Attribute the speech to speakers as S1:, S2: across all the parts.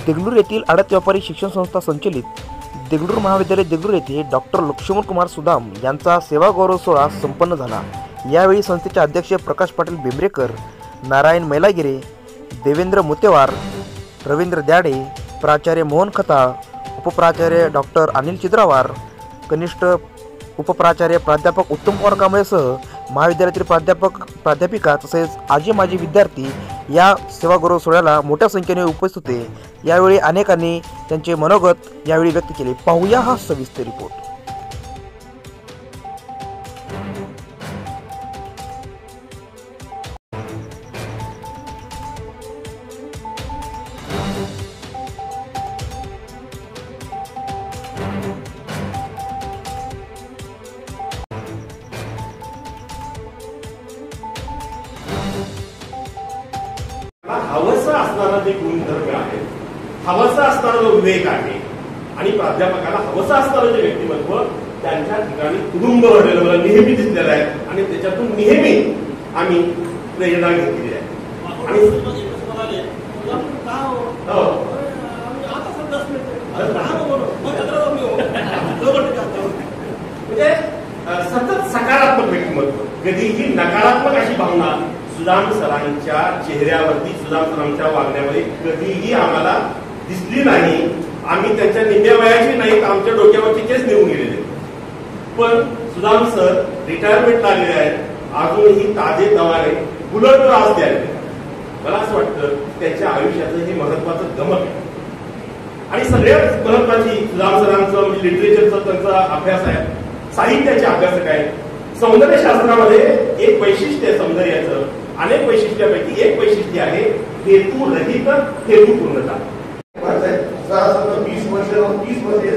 S1: देगलूर येथील आडत व्यापारी शिक्षण संस्था संचलित देगलूर महाविद्यालय देगलूर येथे डॉक्टर लक्ष्मण कुमार सुदाम यांचा सेवा गौरव सोहळा संपन्न झाला। यावेळी संस्थेचे अध्यक्ष प्रकाश पाटील बेंबरेकर, नारायण मैलागिरे, देवेंद्र मुतेवार, रवींद्र द्याडे, प्राचार्य मोहन खताळ, उपप्राचार्य डॉक्टर अनिल चिद्रावार, कनिष्ठ उपप्राचार्य प्राध्यापक उत्तम कुमार कांबळेसह महाविद्यालयातील प्राध्यापिका तसेच आजी माजी विद्यार्थी या सेवा गौरव सोहळ्याला मोठ्या संख्येने उपस्थित होते। यावेळी अनेकांनी त्यांचे मनोगत यावेळी व्यक्त केले। पाहूया हा सविस्तर रिपोर्ट।
S2: हवस असणारा जे गुणधर्म आहे, हवस असणारा जो विवेक आहे आणि प्राध्यापकाला हवस असणारं जे व्यक्तिमत्व त्यांच्या ठिकाणी कुटुंब घडलेलं मला नेहमी दिसलेलं आहे आणि त्याच्यातून नेहमी आम्ही प्रेरणा घेतलेली आहे। आणि म्हणजे सतत सकारात्मक व्यक्तिमत्व, कधीही नकारात्मक अशी भावना सुदाम सरांच्या चेहऱ्यावरती, सुदाम सरांच्या वागण्यामध्ये कधीही आम्हाला दिसली नाही। आम्ही त्यांच्या निम्म्या वयाची नाही, आमच्या डोक्यावरची केस निघून गेलेले, पण सुदाम सर रिटायरमेंटला आलेले आहेत, अजूनही ताजे तवाने उलट त्रास द्यायला। मला असं वाटतं त्यांच्या आयुष्याचं हे महत्वाचं गमक आहे। आणि सगळ्यात महत्वाची सुदाम सरांचं म्हणजे लिटरेचरचा त्यांचा अभ्यास आहे, साहित्याचे अभ्यासक आहे। सौंदर्यशास्त्रामध्ये एक वैशिष्ट्य आहे सौंदर्याचं, अनेक वैशिष्ट्यापैकी एक वैशिष्ट्य आहे हेतुरहित हेतुपूर्णता।
S3: 20 वर्ष 30 वर्ष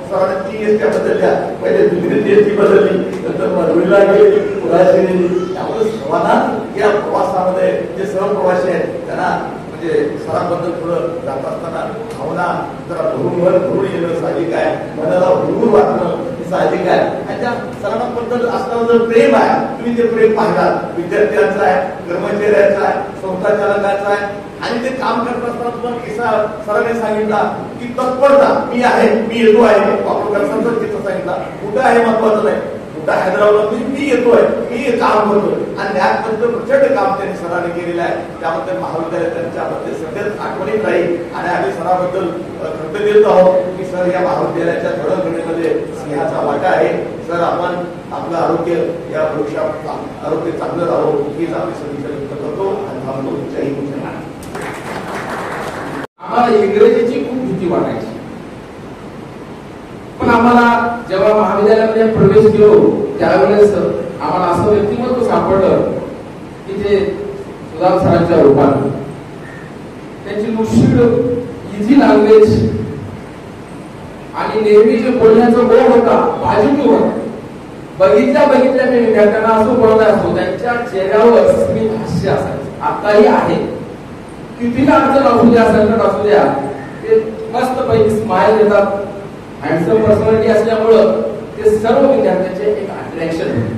S3: सरांनी 3 एसट्या बदलल्या, पहिले दुसरी एसटी बदलली, नंतर मरवीला गेली, पुढे गेली। त्यामुळे सर्वांना या प्रवासामध्ये जे सहप्रवासी आहेत त्यांना म्हणजे सरांबद्दल पुढे जात असताना भावना जरा भरून येणं साहजिक आहे, मनाला भरून वाटणं साहजिक आहे। आणि त्या सरांबद्दल असणारं जो प्रेम आहे, तुम्ही ते प्रेम पाहिला, विद्यार्थ्यांचं आहे, कर्मचाऱ्यांचं आहे, संस्था चालकांचं आहे। आणि ते काम करत असताना तुम्हाला किस्सा सरांनी सांगितला की तत्परता, मी आहे, मी येतो आहे। वापरकर सरांचा किस्सा सांगितला, कुठं आहे महत्वाचं नाही, कुठं हैदराबादला मी येतोय, मी काम करतोय। आणि त्याबद्दल प्रचंड काम त्यांनी सरांनी केलेलं आहे। त्याबद्दल महाविद्यालय त्यांच्याबद्दल सगळ्याच आठवणीत राहील आणि आम्ही सराबद्दल कृतज्ञ आहोत की सर या महाविद्यालयाच्या घडवणुकीमध्ये सिंहाचा वाटा आहे। सर आपण आपलं आरोग्य या वृक्षात आरोग्य चांगलं राहो हीच आपली सदिच्छा व्यक्त करतो आणि थांबतो। जय हिंद।
S4: आम्हाला इंग्रजीची खूप भीती वाटायची, पण आम्हाला जेव्हा महाविद्यालयामध्ये प्रवेश केलो त्यावेळेस आम्हाला असं व्यक्तिमत्व सापडलं की ते सुदाम सरांच्या रूपाने त्यांची लुशीड इझी लँग्वेज आणि नेहमी जे बोलण्याचा गोड होता, पॉझिटिव्ह होता। बघितल्या मी विद्यार्थ्यांना असं बोलत असतो, त्यांच्या चेहऱ्यावर स्मित हास्य असायचं, आताही आहे। कितीला अडचण असू द्या, संकट असू द्या, ते मस्त पैकी स्माइल देतात। हँडसम पर्सनॅलिटी असल्यामुळं ते सर्व विद्यार्थ्यांचे एक अट्रॅक्शन आहे।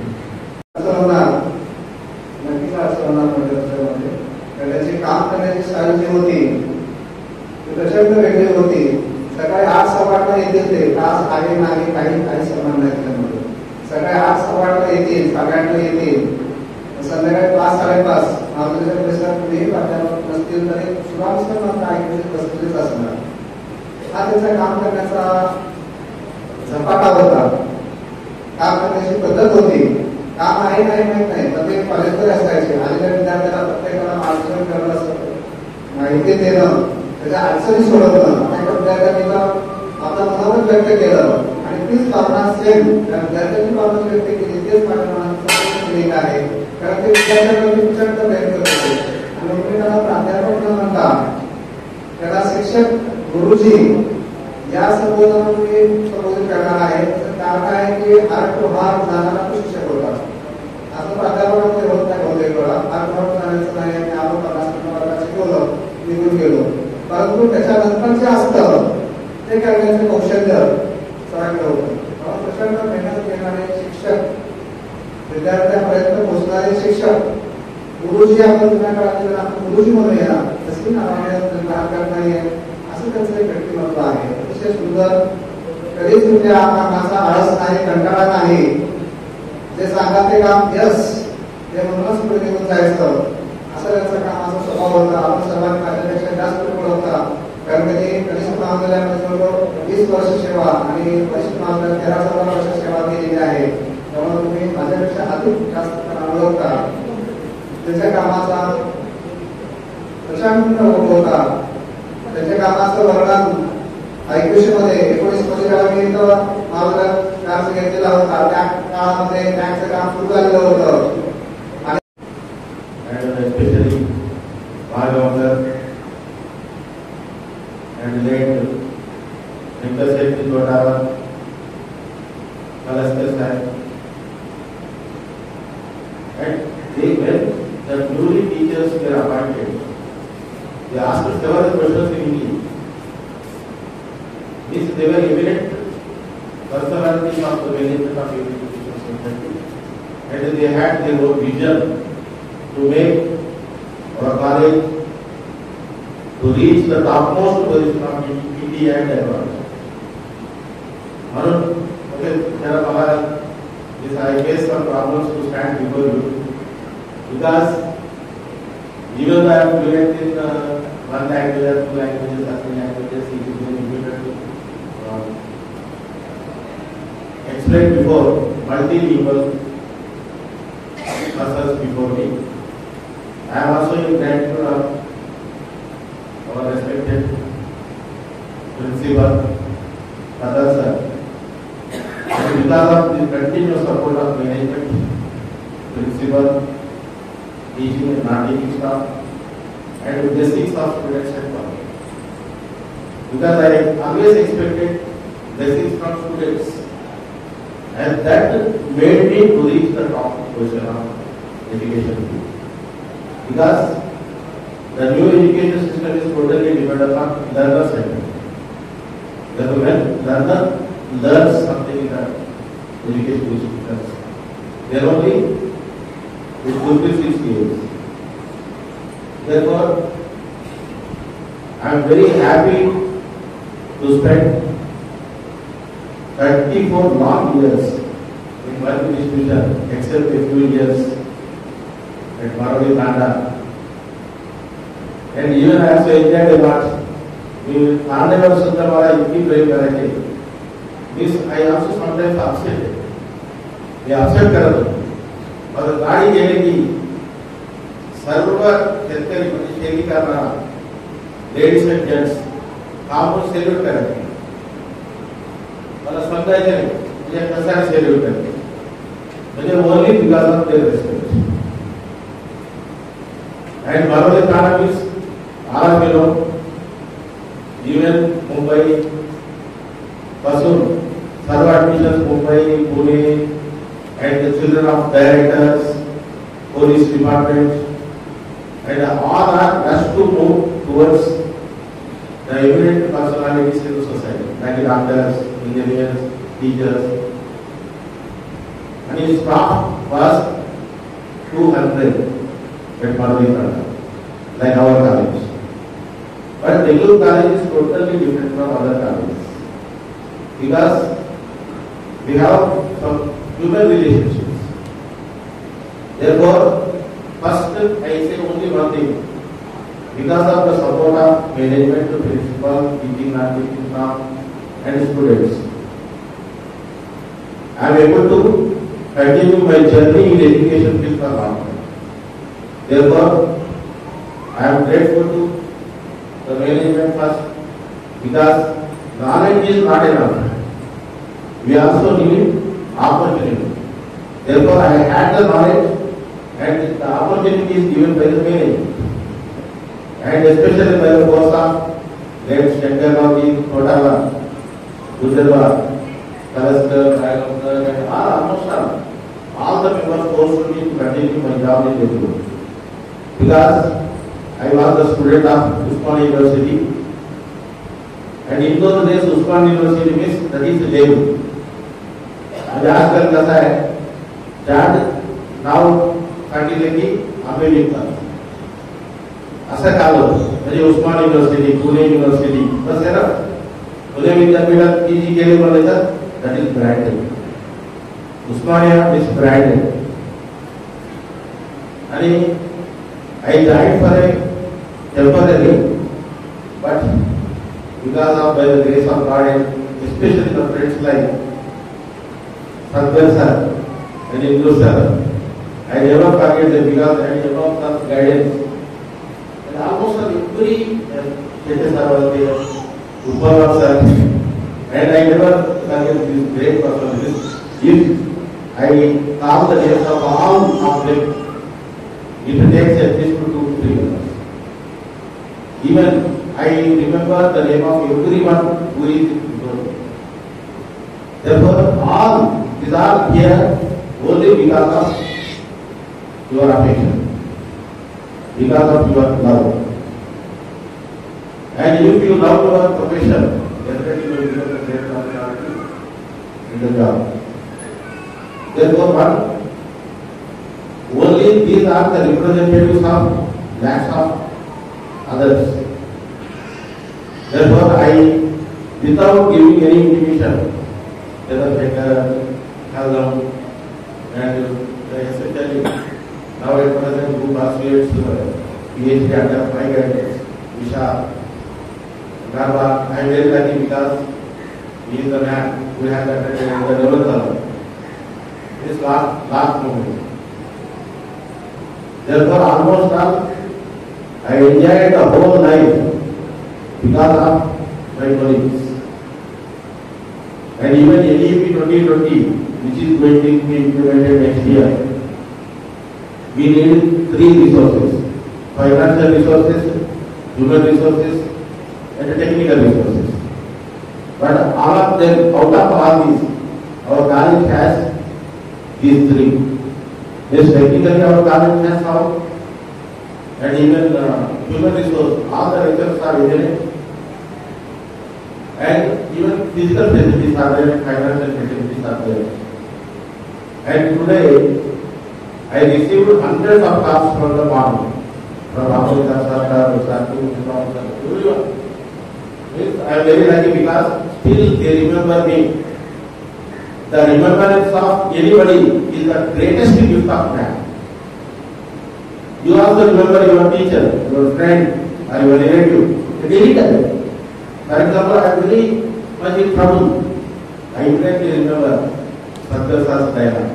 S3: त्याचे काम करण्याची स्टाईल जी होती ती प्रचंड वेगळी होती। सकाळी 8:15 येतील ते, तास आगे मागे काही संबंध नाही त्यामध्ये। सकाळी 8:15 येतील, 8:30 येतील, संध्याकाळी 5-5:30 महाविद्यालयाच्या परिसरात कुठेही प्राध्यापक नसतील तरी सुदाम सर मात्र ऐकण्याची बसलेलीच असणार। हा त्याचा काम करण्याचा झपाटा होता, काम करण्याची पद्धत होती। काम आहे नाही माहित नाही, प्रत्येक कॉलेजमध्ये असायचे। आलेल्या विद्यार्थ्याला प्रत्येकाला मार्गदर्शन करणं, माहिती देणं, त्याच्या अडचणी सोडवणं, त्या विद्यार्थ्यांनी आपलं मनातच व्यक्त केलं आणि तीच भावना सेम त्या विद्यार्थ्यांनी भावना व्यक्त केली, तेच माझ्या आहे। कारण ते विद्यार्थ्यांना प्रचंड प्रयत्न करते आणि मी त्याला प्राध्यापक न म्हणता त्याला शिक्षक गुरुजी या संबोधनाने संबोधित करणार आहे। कारण आहे की हार्ट टू हार्ट जाणारा तो शिक्षक होता, असं प्राध्यापकांमध्ये होत नाही बहुतेक वेळा। हार्ट टू हार्ट जाण्याचं नाही, आणि आपण 50 वर्गात शिकवलं, निघून गेलो, परंतु त्याच्यानंतर जे असतं ते करण्याचे कौशल्य सरांकडे होतं। प्रचंड मेहनत घेणारे शिक्षक, विद्यार्थ्यांपर्यंत पोहोचणारे शिक्षक, गुरुजी आपण जुन्या काळात आपण गुरुजी म्हणूया, तशी नावाने हरकत नाहीये। असं त्यांचं एक व्यक्तिमत्व आहे. अतिशय सुंदर, कधीच तुमच्या कामाचा आळस नाही, कंटाळा नाही. जे सांगा ते काम यस ते म्हणूनच पुढे निघून जायचं, असा त्यांचा कामाचा स्वभाव होता. आपण सर्वांनी माझ्यापेक्षा जास्त वेळ होता, कारण त्यांनी कनिष्ठ महाविद्यालयामध्ये जवळजवळ 20 वर्ष सेवा आणि वरिष्ठ महाविद्यालयात 13-14 वर्ष सेवा केलेली आहे. त्यामुळे तुम्ही माझ्यापेक्षा अधिक जास्त अनुभव होता. त्याच्या कामाचा प्रचंड होता. त्याच्या कामाचं वर्णन ऐकूशीमध्ये 19 वर्षाला मी इथं महाविद्यालयात काम घेतलेला होता. त्या काळामध्ये त्यांचं काम सुरू झालेलं होतं.
S5: Especially Bhagavatar and late Venkaseti Todava, Kalaskar Sahib. And they, when the newly teachers were appointed, they asked several questions in English. Means they were eminent personalities of the management of education society, and they had their own vision to make our college to reach the topmost position of India and abroad. Manun, okay, jara bala, this I face some problems to stand before you, because even though I am fluent in one language or two languages or three languages, it is very difficult to explain before multilingual persons before me. I am also in gratitude of our respected principal, Kadar sir. And because of the continuous support of management, principal, teaching and non-teaching staff, and with blessings of students and public. Because I always expected blessings from students, and that made me to reach the top position of education. Because the new education system is totally dependent on learner-centered. Therefore, when learner learns something in the education system, then only it fulfills its aims. Therefore, I am very happy to spend 34 long years in one institution, except a few years at Maravali Tanda. And even I also enjoyed a lot. We Tanda Sundarwala Yuki Prayer. This I also sometimes upset. We upset करते और गाड़ी देने की सर्व शेतकरी शेती करना ladies and gents काम को सेल्यूट करते मला समजायचे नाही म्हणजे कसा सेल्यूट करते म्हणजे only because of their respect. And Maravali Thana means all of you know, even Mumbai, Pasun, Sarva admissions Mumbai, Pune, and the children of directors, police department, and all are rushed to move towards the eminent personalities in the society, like doctors, engineers, teachers. And his staff was 200. At Maravali Thana, like our college. But Telugu college is totally different from other colleges because we have some human relationships. Therefore, first I say only one thing: because of the support of management, principal, teaching, non-teaching staff, and students, I am able to continue my journey in education field for long. Therefore, I am grateful to the management first because knowledge is not enough. We also need opportunity. Therefore, I had the knowledge and the opportunity is given by the management. And especially by the force of late Shankarji, Todava, Gujarwa, Kalaskar, Bhagavatar, and all the members forced me to continue my job in Telugu. Because I was the student of Usman University, and in those days Usman University means that is level. And आजकल कैसा है? That now continually America. असं काल म्हणजे Usman university, Pune university बस आहे ना, पुणे विद्यापीठात की जी गेली म्हणायचं that is branded. Osmania is branded. आणि I joined for a temporary, but because of by the grace of God and especially the friends like Sadhguru sir and Indru sir, I never forget them because I never got guidance. And almost every Chete sir was there, Upala sir, and I never forget this great person. If I call the names of all of them, it takes at least 2 to 3 years. Even I remember the name of everyone who is involved. Therefore, all these are here only because of your affection, because of your love. And if you love your profession, definitely you will become a great personality in the job. Therefore, only these are the representatives of lakhs of others. Therefore, I, without giving any invitation, whether better, Kalam, and essentially now at present who pursues PhD under my guidance, Vishal, Garba, I am very lucky because he is the man who has attended the development. This last moment. Therefore, almost all I enjoyed the whole life because of my colleagues. And even NEP 2020, which is going to be implemented next year, we need 3 resources: financial resources, human resources, and technical resources. But all of them, out of all these, our college has these 3. Yes, technically our college has how? And even human resource, all the lectures are there, and even physical facilities are there, financial facilities are there. And today, I received hundreds of calls from the morning, from America, Sarkar, Satu, everyone. I am very lucky because still they remember me. The remembrance of anybody is the greatest gift of man. You also remember your teacher, your friend, or your relative. For example, I am very much in trouble. I immediately remember Sadhguru Sir's dialogue.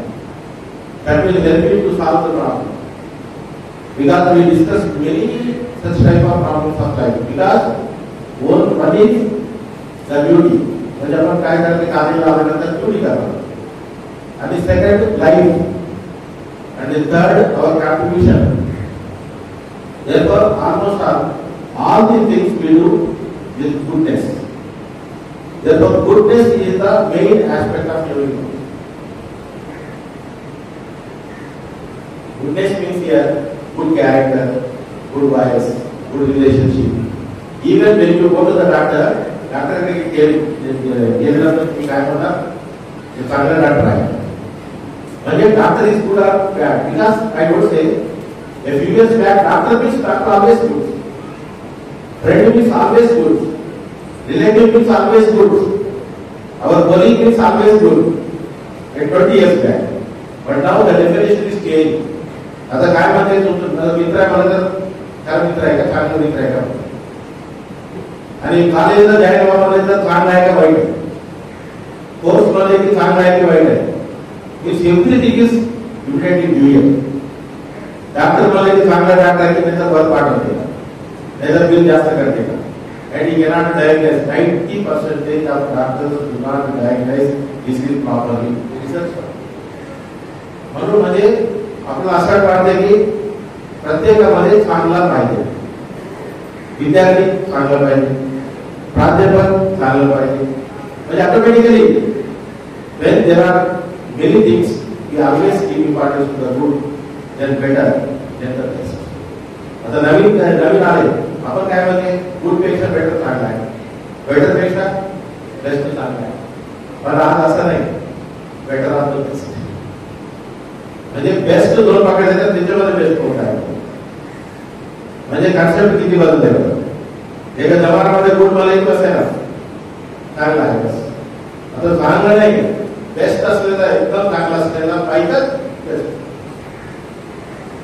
S5: That will help you to solve the problem. Because we discussed many such type of problems of life. Because one is the duty. म्हणजे आपण काय करते कार्य लावल्यानंतर duty करतो. आणि second life. आणि third our contribution. Therefore, almost all the things we do with goodness. Therefore, goodness is the main aspect of everything. Goodness means here good character, good values, good relationship. Even when you go to the doctor गेल्यानंतर तुम्ही काय म्हणता चांगला doctor आहे. म्हणजे doctor is good or bad because I would say a few years back, doctor means doctor always good, friend means always good, relative means always good, our colleague means always good. And 20 years back, but now the definition is changed. आता काय म्हणते तुमचा मित्र आहे मला तर चार मित्र आहे का चांगला मित्र आहे का. आणि कॉलेजला जायला म्हणाले तर चांगला आहे का वाईट आहे. कोर्स मध्ये की चांगला आहे की वाईट आहे. Means everything is immediately dual. Doctor बोले की चांगला डॉक्टर आहे की त्याचा वर पाठवते का, त्याचा बिल जास्त करते का. and he cannot diagnose. 90% of doctors do not diagnose disease properly. Research. म्हणून म्हणजे आपल्याला असं वाटतं की प्रत्येकामध्ये चांगला पाहिजे, विद्यार्थी चांगला पाहिजे, प्राध्यापक चांगलं पाहिजे. म्हणजे automatically when there are many things we always give importance to the good then better than the best. आता नवीन आले आपण काय म्हणते गुड पेक्षा बेटर चांगला आहे, बेटर पेक्षा बेस्ट चांगला आहे. पण आज असं नाही, बेटर ऑफ द बेस्ट. म्हणजे बेस्ट दोन पकडायचे त्याच्यामध्ये बेस्ट कोणता आहे. म्हणजे कॉन्सेप्ट किती बदलते एका जमान्यामध्ये गुड मला एक असायला चांगला आहे बस. आता चांगलं नाही बेस्ट असलेला एकदम चांगला असलेला पाहिजेच बेस्ट.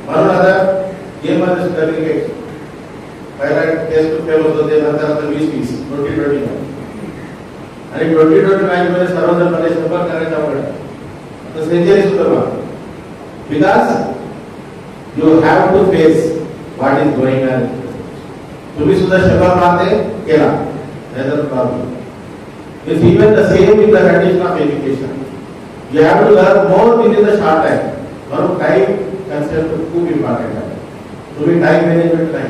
S5: म्हणून आता गेम मध्ये सुद्धा क्रिकेट पहिला टेस्ट फेल होते नंतर आता 20-20 20-20 आणि 20-20 मॅच मध्ये सर्वजण मध्ये 100 करायचा आवड आता सेंचुरी सुद्धा because you have to face what is going on. तुम्ही सुद्धा 100 मारते केला त्याचा problem. It's even the same with the condition of education. You have to learn more within the short time. म्हणून टाइम कन्सेप्ट खूप important आहे. तुम्ही time management नाही.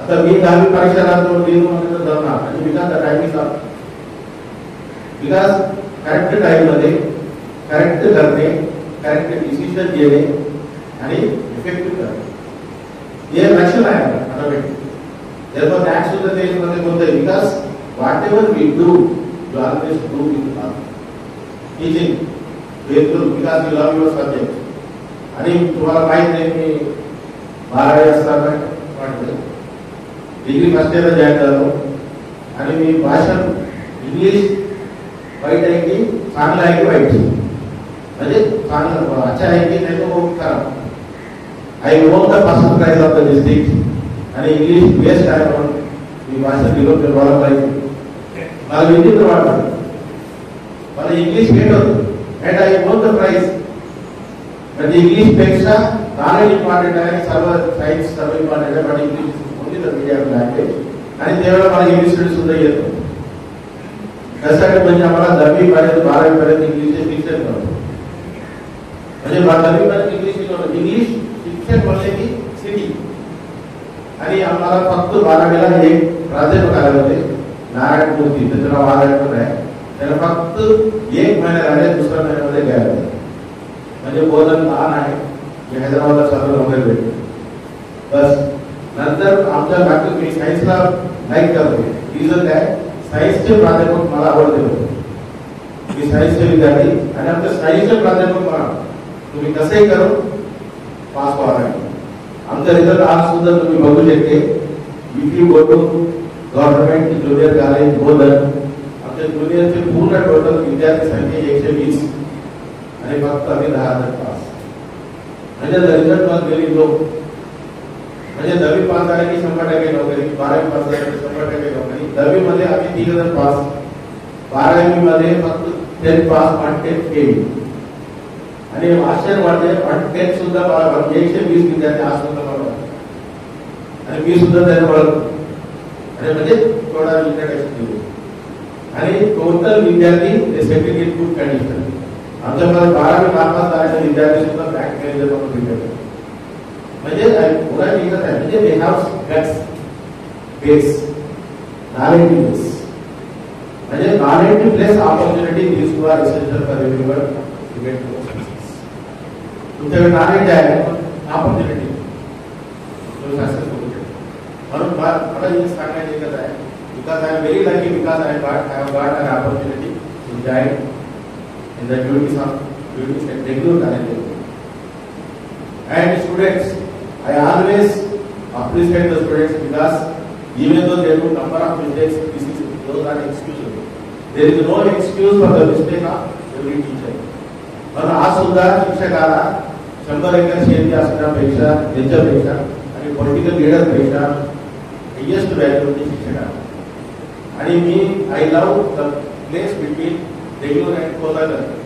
S5: आता मी 10वी परीक्षा राहतो दिन मध्ये जाणार आणि because the time is up. Because correct time मध्ये करेक्ट करणे करेक्ट डिसिजन घेणे आणि इफेक्टिव्ह करणे हे लक्षण आहे आता भेट. therefore that सुद्धा त्यामध्ये बोलतोय because whatever we do, you always do with love. Teaching, faithful, because you love your subject. आणि तुम्हाला माहित नाही मी 12वी असताना वाटतं डिग्री फर्स्ट इयरला जॉईन झालो आणि मी भाषण इंग्लिश वाईट आहे की चांगलं आहे की वाईट म्हणजे चांगलं अच्छा आहे की नाही तो खराब. I won the first prize of the district आणि इंग्लिश बेस्ट आहे म्हणून मी भाषण दिलो तर मला पाहिजे मला विचित्र वाटलं. मला इंग्लिश भेट होतं and I won the prize. म्हणजे इंग्लिश पेक्षा नॉलेज इम्पॉर्टंट आहे सर्व सायन्स सर्व इम्पॉर्टंट आहे. पण English only the medium language आणि त्यावेळेला मला इंग्लिश स्टडी सुद्धा येत होतं. त्यासाठी म्हणजे आम्हाला 10वी पर्यंत 12वी पर्यंत इंग्लिशचे शिक्षण नव्हतं. म्हणजे 10वी पर्यंत इंग्लिश शिकवलं. इंग्लिश शिक्षण म्हणजे की सिटी आणि आम्हाला फक्त 12वीला एक प्राध्यापक आले होते नारायण मूर्ती त्याचं नाव आरायण आहे. त्याला फक्त 1 महिना राहिले दुसऱ्या महिन्यामध्ये गया होते. म्हणजे बोधन लहान आहे हैदराबादला चालू वगैरे भेटले बस. नंतर आमच्या बाकी मी सायन्सला लाईक करतो. रिझन काय सायन्सचे प्राध्यापक मला आवडते होते. मी सायन्सचे विद्यार्थी आणि आमच्या सायन्सचे प्राध्यापक मला तुम्ही कसंही करू पास व्हावा. आमचा रिझल्ट आज सुद्धा तुम्ही बघू शकते. If you go to government junior college Bodhan आमच्या ज्युनियरचे पूर्ण टोटल विद्यार्थी संख्या 120 आणि फक्त आम्ही 10,000 पास. म्हणजे रिझल्ट वॉज व्हेरी लो. म्हणजे 10वी पास झाले की 100% नोकरी 12वी पास झाले की 100% नोकरी. 10वी मध्ये आम्ही 3,000 पास 12वी मध्ये फक्त 10 पास 10 फेल आणि आश्चर्य वाटते 10 सुद्धा 120 विद्यार्थी आज सुद्धा आणि मी सुद्धा त्यांना ओळखतो आणि म्हणजे थोडा इंटरॅक्शन केली आणि टोटल विद्यार्थी सेटल इन गुड कंडिशन. आमच्याकडे 12वी नापास झालेले विद्यार्थी सुद्धा बँक मॅनेजर म्हणून भेटले. म्हणजे पुन्हा निघत आहे म्हणजे they have guts base knowledge base म्हणजे knowledge plus opportunity this two are essential for everyone to get success. तुमच्याकडे नॉलेज आहे ऑपॉर्च्युनिटी तुम्ही सक्सेस करू शकता. म्हणून मला हे सांगायचं एकच आहे because I am very lucky because I have got an opportunity to join in the duties at Bangalore College. And students, I always appreciate the students because even though they do number of mistakes, those are excusable. There is no excuse for the mistake of every teacher. म्हणून आज सुद्धा शिक्षकाला 100 एकर शेती असण्यापेक्षा त्यांच्यापेक्षा आणि political leader पेक्षा highest value म्हणजे शिक्षकाला. आणि मी I love the place between Bangalore and Kolaghat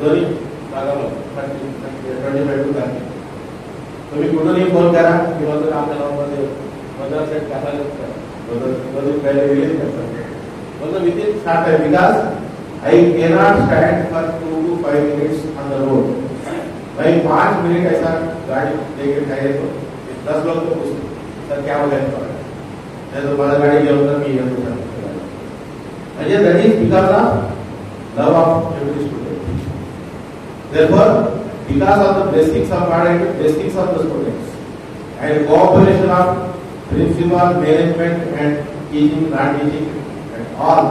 S5: दोन्ही भागामध्ये 25 टू 30. तुम्ही कुठूनही फोन करा किंवा जर आपल्या गावामध्ये मदर सेट टाकायला पहिले रिलीज करतात म्हणजे विथिन 60 आहे because I cannot stand for 2 to 5 minutes on the road. भाई 5 मिनट ऐसा गाड़ी लेकर खाए तो 10 लोग तो पूछते सर क्या हो गया मैं तो बड़ा गाड़ी ले होता मैं ये म्हणजे that is because of love of every student. Therefore, because of the basics of our basics of the students and cooperation of principal, management and teaching, non-teaching and all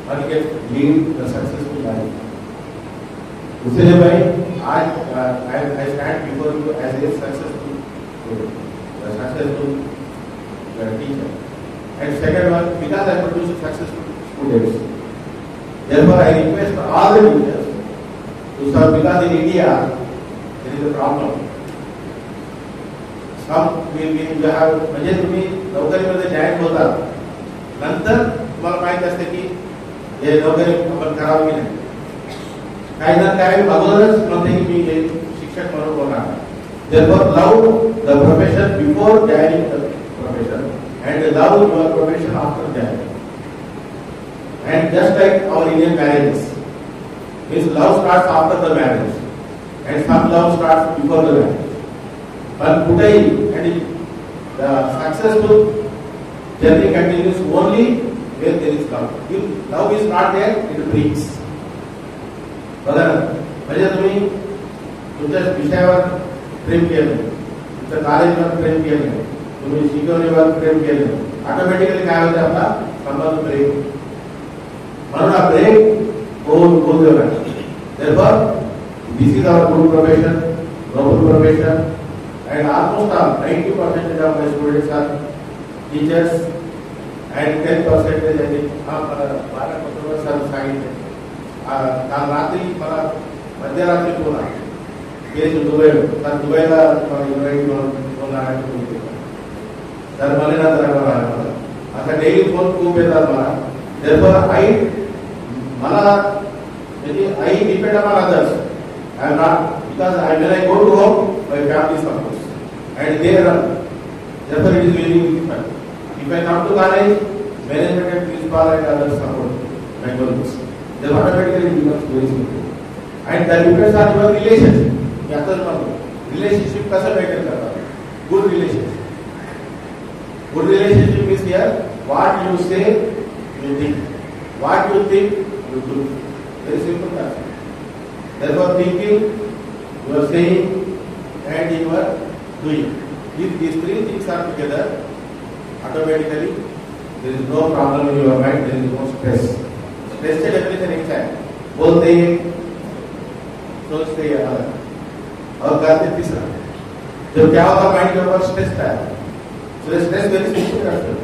S5: one can lead the successful life. इसलिए भाई आज I stand before you as a successful student. successful teacher. And second one, because I produce successful students. Therefore, I request all the teachers to serve, because in India there is a problem. We have म्हणजे तुम्ही नोकरीमध्ये join होता नंतर तुम्हाला माहित असते की हे नोकरी आपण करावी की नाही. काही जण काय अगोदरच म्हणते की मी हे शिक्षक म्हणून होणार. Therefore, love the profession before joining the profession and love your profession after joining. And just like our Indian marriages, means love starts after the marriage, and some love starts before the marriage. But today, and the successful journey continues only when there is love. If love is not there, it breaks. बघा म्हणजे तुम्ही तुमच्या विषयावर प्रेम केलं, तुमच्या कॉलेजवर प्रेम केलं, तुम्ही शिकवणीवर प्रेम केलं, ऑटोमॅटिकली काय होतं आपला संबंध ब्रेक. म्हणून हा ब्रेक होऊन देऊ नका. Therefore, this is our good profession, noble profession, and almost all 90% of my students are teachers, and 10% I think बारा सर सांगितले. काल रात्री मला मध्यरात्री फोन आला की दुबईला तर मला आता डेली फोन खूप येतात मला. Therefore, मला म्हणजे I depend upon others. I am not, because when I go to home, my family suffers, and they run. Therefore, it is very difficult. If I come to college, management and principal and others support my goals. Then automatically it becomes very simple. And that depends on your relationship. Relationship कसं maintain करतात? Good relationship. Good relationship is here. What you say, you think. What you think, you do. Very simple concept. Therefore, thinking, you are saying, and you are doing. If these three things are together, automatically there is no problem in your mind. There is no stress. Stress से definition एक है. बोलते ही सोचते ही और करते तीसरा. जब क्या होता माइंड के ऊपर स्ट्रेस है. So stress very simple concept.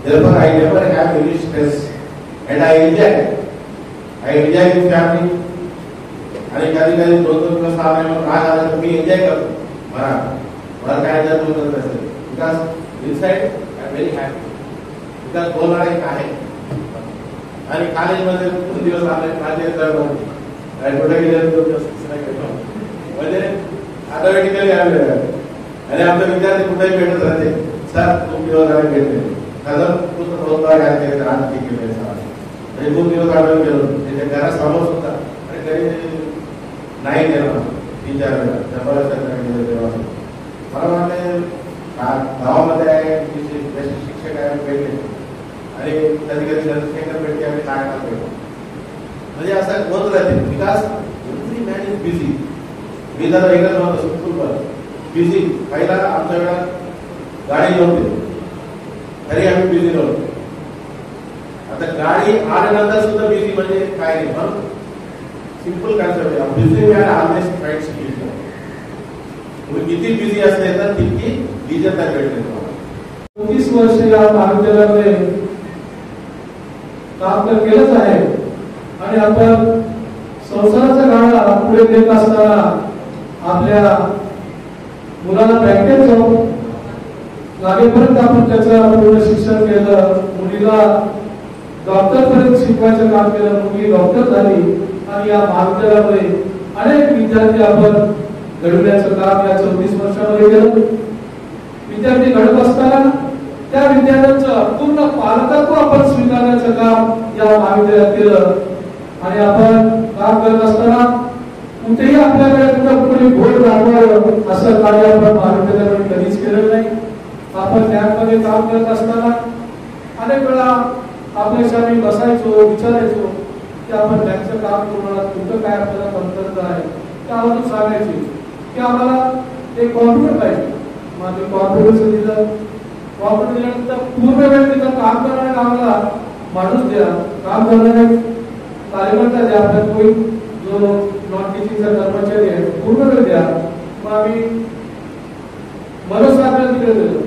S5: Therefore, I never have any stress, and I enjoy. I enjoy with family. आणि कधी कधी 2-2 दिवस आले मग राग आला तर मी एन्जॉय करतो. मला काय जर होत असेल because inside I am very happy because बोलणारे आहे. आणि कॉलेजमध्ये 2 दिवस आले माझे कुठे गेले म्हणजे ऑटोमॅटिकली आणि आपले विद्यार्थी कुठेही भेटत राहते. सर खूप दिवस आले भेटले सर खूप रोजगार आहे आज ठीक आहे म्हणजे खूप दिवस आढळून गेलो त्याच्या घरासमोर सुद्धा आणि घरी नाही गेलो 3-4 वेळा. मला वाटलं गावामध्ये आहे शिक्षक आहे भेटले आणि कधी कधी चंद्रशेखर भेटले आम्ही नागनाथ भेटलो म्हणजे असं होत राहते. Because every man is busy. मी जरा वेगळंच म्हणतो सिंपल बिझी. पहिला आमच्या वेळात गाडी नव्हती तरी आम्ही बिझी नव्हतो. आता गाडी आल्यानंतर सुद्धा बिझी म्हणजे काय नाही. म्हणून सिंपल कॉन्सेप्ट आहे busy man always tries to be. तुम्ही किती बिझी असले तर तितकी लिजर भेटते तुम्हाला.
S4: 30 वर्ष या महाविद्यालयामध्ये काम तर केलंच आहे आणि आपण संसाराचा गाडा पुढे नेत असताना आपल्या मुलाला बँकेत जाऊन लागेपर्यंत आपण त्याचं पूर्ण शिक्षण केलं. मुलीला डॉक्टर पर्यंत शिकवायचं काम केलं. मुलगी डॉक्टर झाली आणि या महाविद्यालयामध्ये अनेक विद्यार्थी आपण घडवण्याचं काम या 34 वर्षामध्ये केलं. विद्यार्थी घडत असताना त्या विद्यार्थ्यांचं पूर्ण पालकत्व आपण स्वीकारण्याचं काम या महाविद्यालयात केलं. आणि आपण काम करत असताना कुठेही आपल्याकडे कुठे बोर्ड राबवावं असं कार्य आपण महाविद्यालयामध्ये कधीच केलं नाही. आपण त्यामध्ये काम करत असताना अनेक वेळा आपल्याशी आम्ही बसायचो विचारायचो की आपण बँकचं काम करू कुठं काय आपल्याला कमतरता आहे त्यावरून सांगायचे की आम्हाला एक कॉम्प्युटर पाहिजे. माझे कॉम्प्युटरचं दिलं. कॉम्प्युटर दिल्यानंतर पूर्ण वेळ तिथं काम करणाऱ्या आम्हाला माणूस द्या. काम करणारे कार्यकर्ता द्या. आपल्या कोणी जो नॉन टीचिंगचा कर्मचारी आहे पूर्ण वेळ द्या. मग आम्ही मनोसाखर तिकडे गेलं,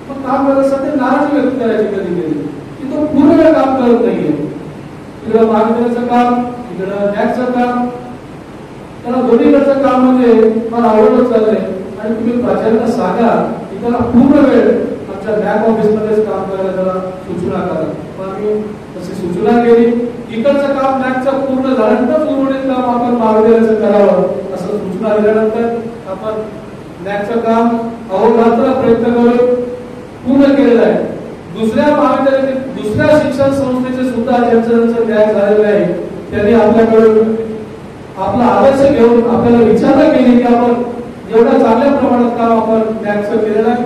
S4: मग काम करण्यासाठी नाराजी व्यक्त करायची कधी कधी की तो पूर्ण वेळ काम करत नाहीये. तिकडं मार्गदर्शनाचं काम, तिकडं नॅकचं काम, त्याला दोन्हीकडचं काम म्हणजे मला आवडत चाललंय आणि तुम्ही प्राचार्यांना सांगा की त्याला पूर्ण वेळ आमच्या बँक ऑफिसमध्येच काम करायला त्याला सूचना करा. मग आम्ही तशी सूचना केली. इकडचं काम बँकचं पूर्ण झाल्यानंतर उर्वरित काम आपण महाविद्यालयाचं करावं असं सूचना दिल्यानंतर आपण बँकचं काम अहोरात्र प्रयत्न करून पूर्ण केलेलं आहे. दुसऱ्या महाविद्यालयाचे दुसऱ्या शिक्षण संस्थेचे सुद्धा ज्यांचं बँक झालेलं आहे त्यांनी आपल्याकडून आपला आदर्श घेऊन आपल्याला विचारणा केली की आपण एवढ्या चांगल्या प्रमाणात काम आपण बँकचं केलेलं आहे.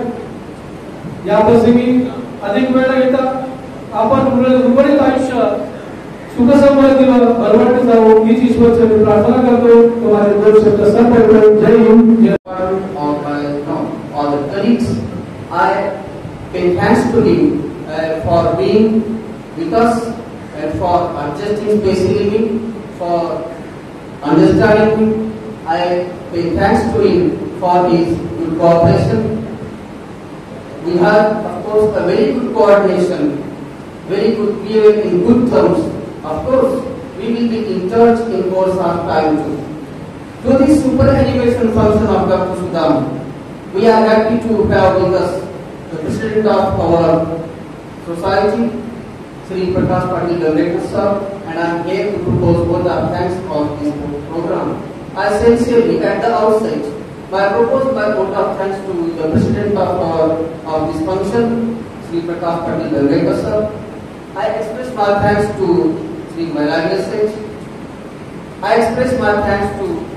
S4: या प्रसंगी अधिक वेळ न घेता आपण उर्वरित आयुष्य सुखसमृद्धीनं भरभराटी जावो हीच ईश्वरचरणी प्रार्थना करतो. तो माझे दोन शब्द संपवतो. जय हिंद, जय
S6: all the colleagues. I pay thanks to him for being with us and for adjusting patiently, for understanding him. I pay thanks to him for his good cooperation. We have, of course, a very good coordination, very good, we are in good terms. Of course, we will be in touch in course of time too. To this superannuation function of Dr. Sudam, we are happy to have with us the President of our society, Sri Prakash Patil Director Sir, and I am here to propose vote of thanks for this program. I sincerely, at the outset, I propose my vote of thanks to the President of this function, Sri Prakash Patil Director Sir. I express my thanks to Sri Mailagya Seth. I express my thanks to